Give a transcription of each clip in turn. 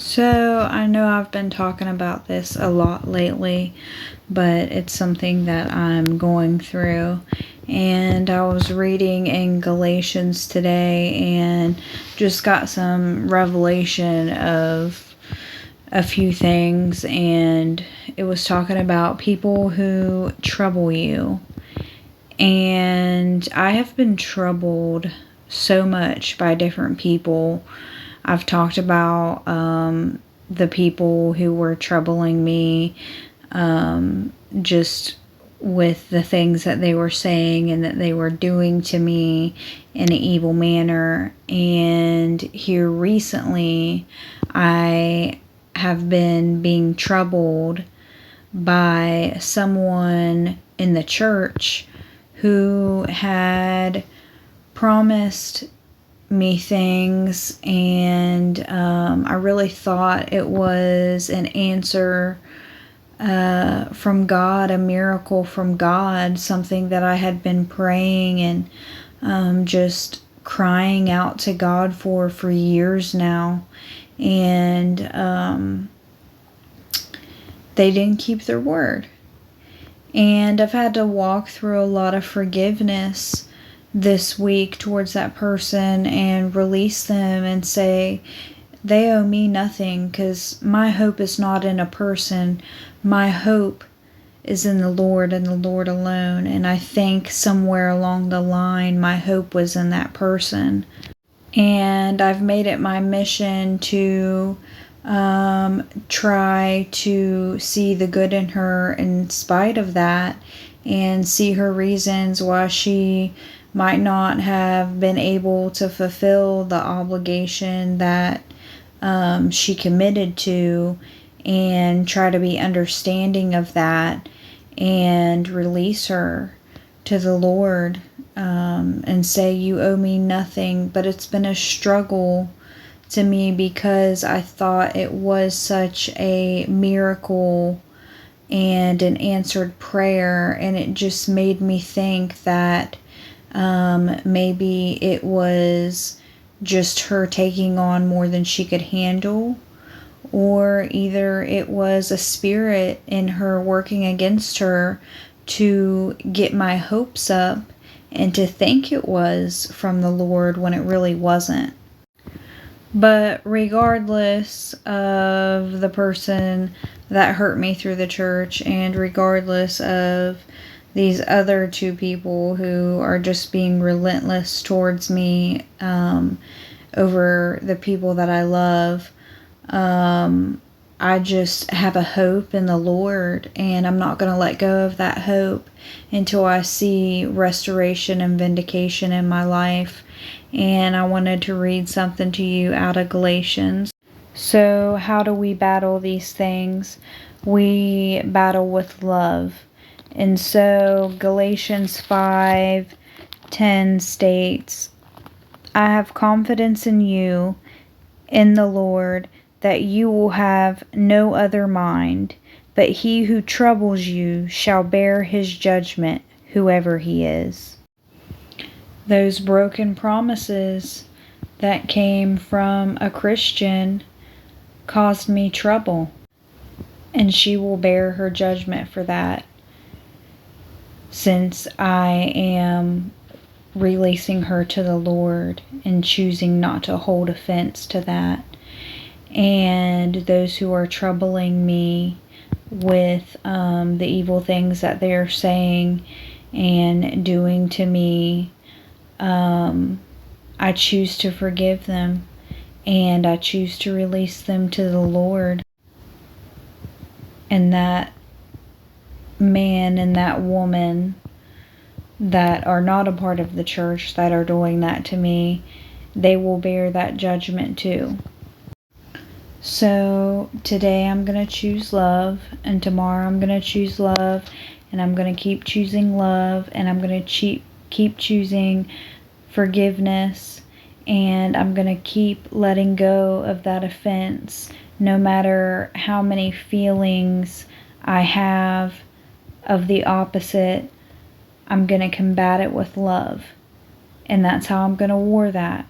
So, I know I've been talking about this a lot lately, but it's something that I'm going through. And I was reading in Galatians today and just got some revelation of a few things. And it was talking about people who trouble you. And I have been troubled so much by different people. I've talked about the people who were troubling me, just with the things that they were saying and that they were doing to me in an evil manner. And here recently, I have been being troubled by someone in the church who had promised me things, and I really thought it was an answer from God, a miracle from God, something that I had been praying and just crying out to God for years now. And they didn't keep their word. And I've had to walk through a lot of forgiveness this week towards that person and release them and say they owe me nothing, because my hope is not in a person. My hope is in the Lord and the Lord alone. And I think somewhere along the line my hope was in that person. And I've made it my mission to try to see the good in her in spite of that, and see her reasons why she might not have been able to fulfill the obligation that she committed to, and try to be understanding of that and release her to the Lord, and say, you owe me nothing. But it's been a struggle to me because I thought it was such a miracle and an answered prayer, and it just made me think that maybe it was just her taking on more than she could handle, or either it was a spirit in her working against her to get my hopes up and to think it was from the Lord when it really wasn't. But regardless of the person that hurt me through the church, and regardless of these other two people who are just being relentless towards me over the people that I love, I just have a hope in the Lord, and I'm not going to let go of that hope until I see restoration and vindication in my life. And I wanted to read something to you out of Galatians. So, how do we battle these things? We battle with love. And so Galatians 5:10 states, I have confidence in you, in the Lord, that you will have no other mind, but he who troubles you shall bear his judgment, whoever he is. Those broken promises that came from a Christian caused me trouble, and she will bear her judgment for that, since I am releasing her to the Lord and choosing not to hold offense to that. And those who are troubling me with the evil things that they are saying and doing to me, I choose to forgive them, and I choose to release them to the Lord. And that man and that woman that are not a part of the church that are doing that to me, they will bear that judgment too. So today I'm going to choose love, and tomorrow I'm going to choose love, and I'm going to keep choosing love, and I'm going to keep choosing forgiveness, and I'm going to keep letting go of that offense, no matter how many feelings I have of the opposite. I'm going to combat it with love, and that's how I'm going to war that.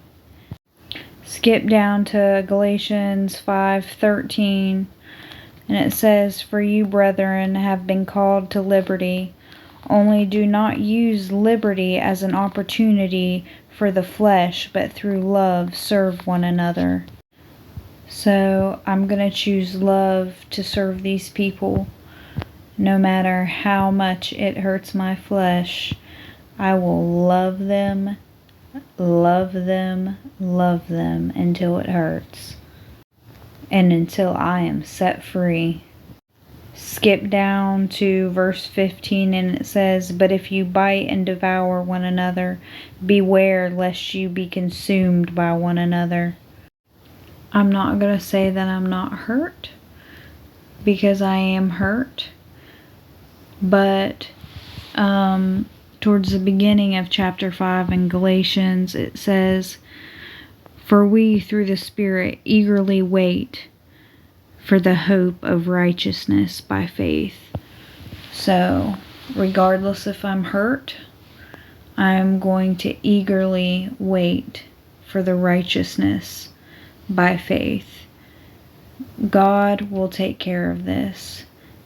Skip down to Galatians 5:13, and it says, "For you, brethren, have been called to liberty. Only do not use liberty as an opportunity for the flesh, but through love serve one another." So I'm going to choose love to serve these people. No matter how much it hurts my flesh, I will love them, love them, love them until it hurts. And until I am set free. Skip down to verse 15, and it says, "But if you bite and devour one another, beware lest you be consumed by one another." I'm not going to say that I'm not hurt, because I am hurt. But towards the beginning of chapter 5 in Galatians, it says, "For we through the Spirit eagerly wait for the hope of righteousness by faith." So regardless if I'm hurt, I'm going to eagerly wait for the righteousness by faith. God will take care of this.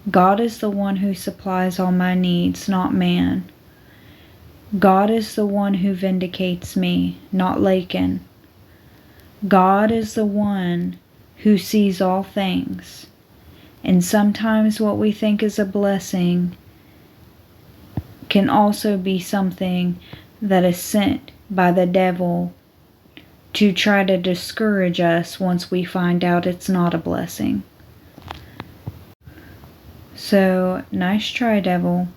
God is the one who supplies all my needs, not man. God is the one who vindicates me, not Lakin. God is the one who sees all things. And sometimes what we think is a blessing can also be something that is sent by the devil to try to discourage us once we find out it's not a blessing. So, nice try, devil.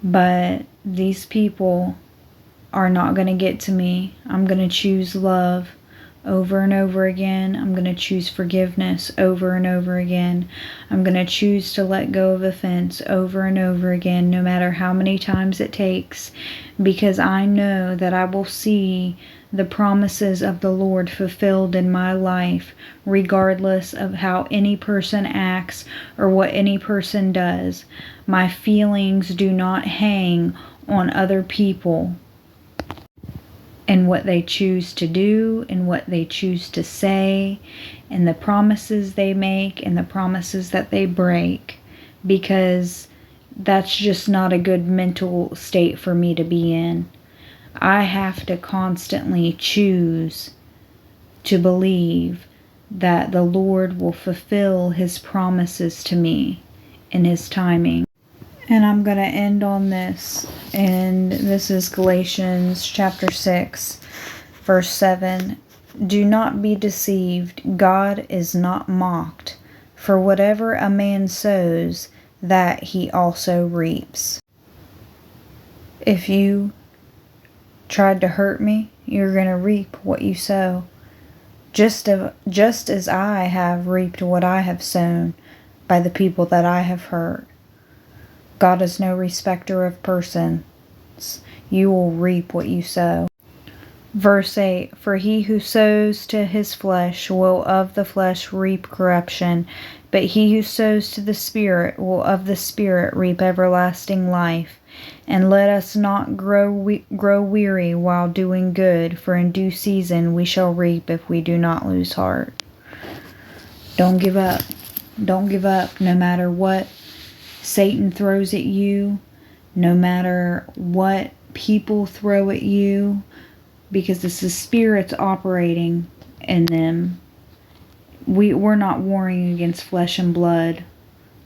But these people are not going to get to me. I'm going to choose love over and over again. I'm going to choose forgiveness over and over again. I'm going to choose to let go of offense over and over again, no matter how many times it takes, because I know that I will see the promises of the Lord fulfilled in my life, regardless of how any person acts or what any person does. My feelings do not hang on other people and what they choose to do and what they choose to say and the promises they make and the promises that they break, because that's just not a good mental state for me to be in. I have to constantly choose to believe that the Lord will fulfill His promises to me in His timing. And I'm going to end on this, and this is Galatians chapter 6, verse 7. "Do not be deceived, God is not mocked, for whatever a man sows, that he also reaps." If you tried to hurt me, you're going to reap what you sow. Just as I have reaped what I have sown by the people that I have hurt. God is no respecter of persons. You will reap what you sow. Verse 8, "For he who sows to his flesh will of the flesh reap corruption, but he who sows to the Spirit will of the Spirit reap everlasting life. And let us not grow weary while doing good, for in due season we shall reap if we do not lose heart." Don't give up. Don't give up, no matter what Satan throws at you, no matter what people throw at you, because it's the spirits operating in them. We're not warring against flesh and blood.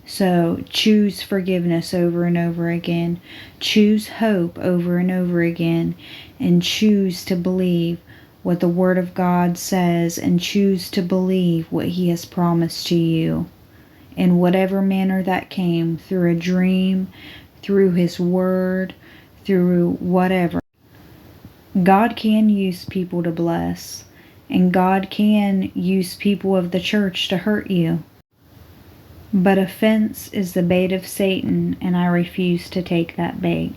So choose forgiveness over and over again. Choose hope over and over again. And choose to believe what the Word of God says, and choose to believe what He has promised to you. In whatever manner that came, through a dream, through His Word, through whatever. God can use people to bless, and God can use people of the church to hurt you. But offense is the bait of Satan, and I refuse to take that bait.